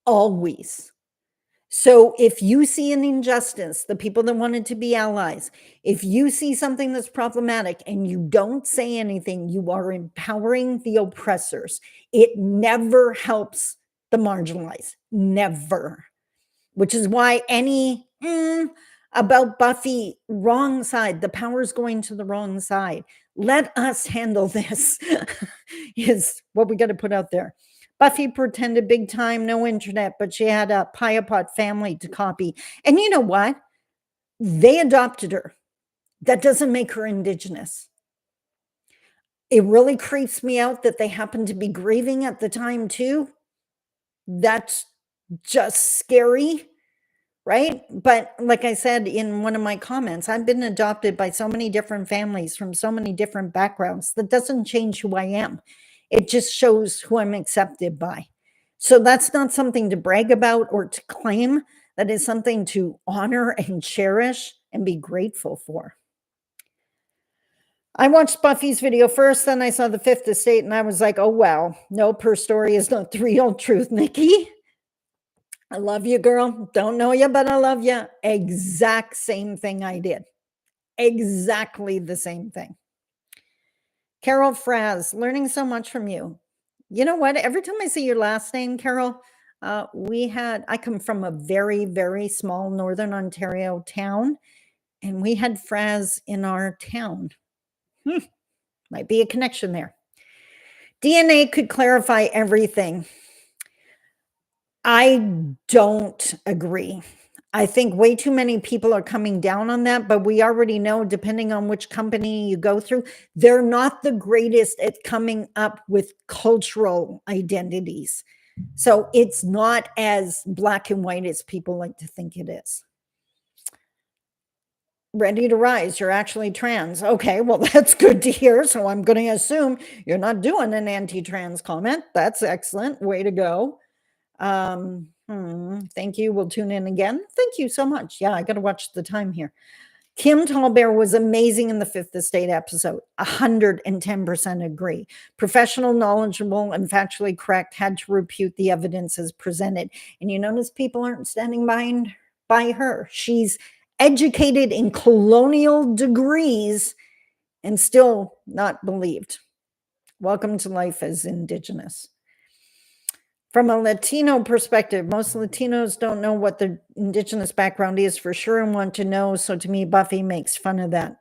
Always. So if you see an injustice, the people that wanted to be allies, if you see something that's problematic and you don't say anything, you are empowering the oppressors. It never helps the marginalized. Never. Which is why any about Buffy, wrong side, the power's going to the wrong side. Let us handle this is what we got to put out there. Buffy pretended big time, no internet, but she had a Piapot family to copy. And you know what? They adopted her. That doesn't make her indigenous. It really creeps me out that they happened to be grieving at the time too. That's just scary, right? But like I said in one of my comments, I've been adopted by so many different families from so many different backgrounds. That doesn't change who I am. It just shows who I'm accepted by. So that's not something to brag about or to claim. That is something to honor and cherish and be grateful for. I watched Buffy's video first, then I saw the Fifth Estate, and I was like, oh, well, nope, her story is not the real truth, Nikki. I love you, girl. Don't know you, but I love you. Exact same thing I did. Exactly the same thing. Carol Fraz, learning so much from you. You know what? Every time I see your last name, Carol, I come from a very, very small Northern Ontario town, and we had Fraz in our town. Might be a connection there. DNA could clarify everything. I don't agree. I think way too many people are coming down on that, but we already know, depending on which company you go through, they're not the greatest at coming up with cultural identities. So it's not as black and white as people like to think it is. Ready to rise, you're actually trans. Okay, well, that's good to hear. So I'm going to assume you're not doing an anti-trans comment. That's excellent. Way to go. Thank you. We'll tune in again. Thank you so much. Yeah, I got to watch the time here. Kim Tallbear was amazing in the Fifth Estate episode. 110% agree. Professional, knowledgeable, and factually correct, had to refute the evidence as presented. And you notice people aren't standing by her. She's educated in colonial degrees and still not believed. Welcome to life as Indigenous. From a Latino perspective, most Latinos don't know what the Indigenous background is for sure and want to know. So to me, Buffy makes fun of that.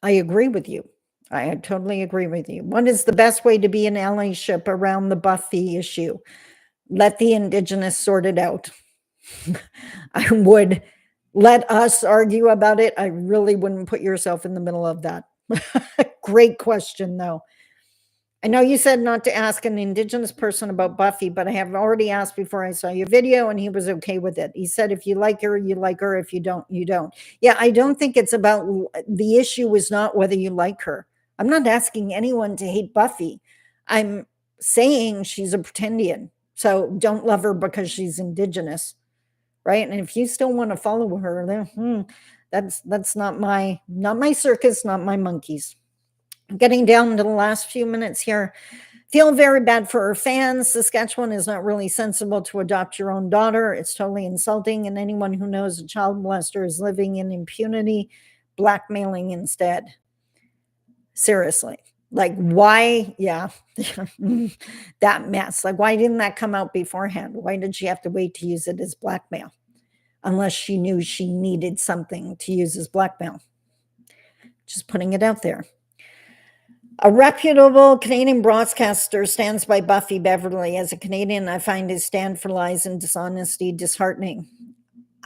I agree with you. I totally agree with you. What is the best way to be an allyship around the Buffy issue? Let the Indigenous sort it out. I would let us argue about it. I really wouldn't put yourself in the middle of that. Great question, though. I know you said not to ask an Indigenous person about Buffy, but I have already asked before I saw your video, and he was okay with it. He said, if you like her, you like her. If you don't, you don't. Yeah, I don't think it's about, the issue is not whether you like her. I'm not asking anyone to hate Buffy. I'm saying she's a pretendian. So don't love her because she's Indigenous, right? And if you still want to follow her, then that's not my circus, not my monkeys. Getting down to the last few minutes here. Feel very bad for her fans. Saskatchewan is not really sensible to adopt your own daughter. It's totally insulting. And anyone who knows a child molester is living in impunity, blackmailing instead. Seriously. Like, why? Yeah. That mess. Like, why didn't that come out beforehand? Why did she have to wait to use it as blackmail? Unless she knew she needed something to use as blackmail. Just putting it out there. A reputable Canadian broadcaster stands by Buffy Beverly. As a Canadian, I find his stand for lies and dishonesty disheartening.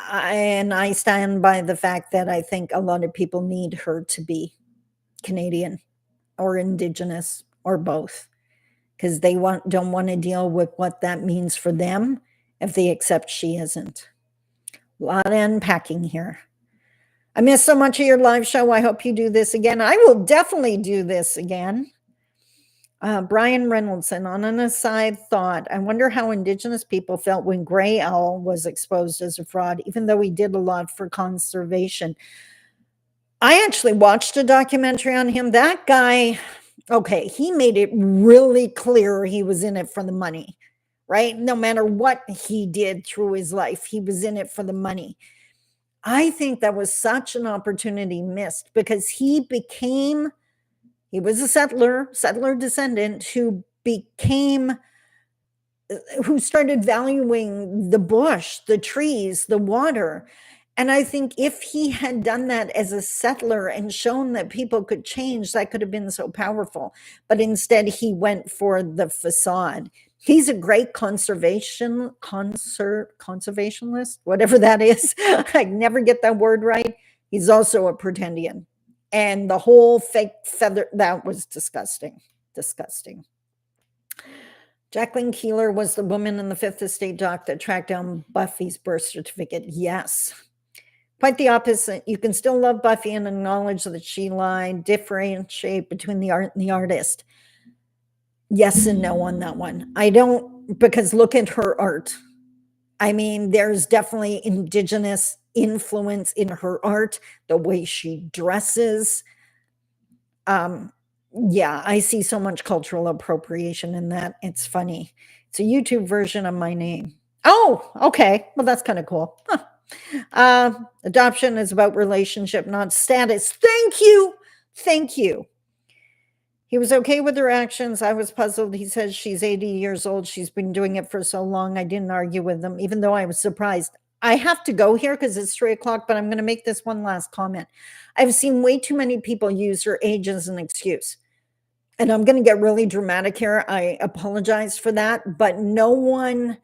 And I stand by the fact that I think a lot of people need her to be Canadian or Indigenous or both, because they don't want to deal with what that means for them if they accept she isn't. A lot of unpacking here. I missed so much of your live show. I hope you do this again. I will definitely do this again. Brian Reynoldson, on an aside thought, I wonder how Indigenous people felt when Grey Owl was exposed as a fraud, even though he did a lot for conservation. I actually watched a documentary on him. That guy, okay, he made it really clear he was in it for the money, right? No matter what he did through his life, he was in it for the money. I think that was such an opportunity missed, because he was a settler descendant who started valuing the bush, the trees, the water. And I think if he had done that as a settler and shown that people could change, that could have been so powerful. But instead, he went for the facade. He's a great conservationist, whatever that is. I never get that word right. He's also a pretendian. And the whole fake feather, that was disgusting. Disgusting. Jacqueline Keeler was the woman in the Fifth Estate doc that tracked down Buffy's birth certificate. Yes. Quite the opposite. You can still love Buffy and acknowledge that she lied, differentiate between the art and the artist. Yes and no on that one. I don't, because look at her art. I mean, there's definitely indigenous influence in her art, the way she dresses. Yeah, I see so much cultural appropriation in that. It's funny. It's a YouTube version of my name. Oh, okay. Well, that's kind of cool. Huh. Adoption is about relationship, not status. Thank you. Thank you. He was okay with her actions. I was puzzled. He says she's 80 years old. She's been doing it for so long. I didn't argue with him, even though I was surprised. I have to go here because it's 3 o'clock, but I'm going to make this one last comment. I've seen way too many people use her age as an excuse. And I'm going to get really dramatic here. I apologize for that, but no one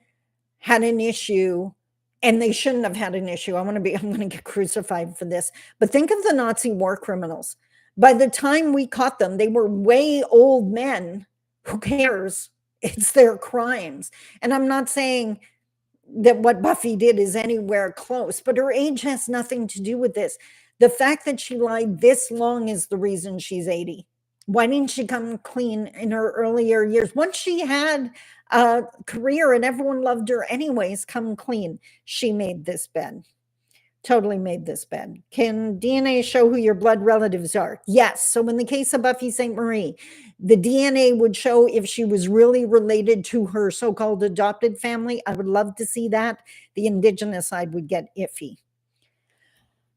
had an issue, and they shouldn't have had an issue. I'm going to get crucified for this. But think of the Nazi war criminals. By the time we caught them, they were way old men. Who cares? It's their crimes. And I'm not saying that what Buffy did is anywhere close, but her age has nothing to do with this. The fact that she lied this long is the reason she's 80. Why didn't she come clean in her earlier years? Once she had a career and everyone loved her anyways, come clean. She made this bed. Totally made this bed. Can DNA show who your blood relatives are? Yes. So in the case of Buffy St. Marie, the DNA would show if she was really related to her so-called adopted family. I would love to see that. The indigenous side would get iffy.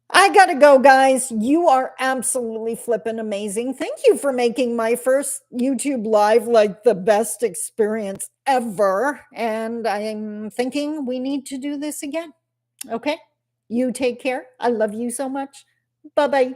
I gotta go, guys. You are absolutely flippin' amazing. Thank you for making my first YouTube live like the best experience ever. And I'm thinking we need to do this again. Okay? You take care. I love you so much. Bye-bye.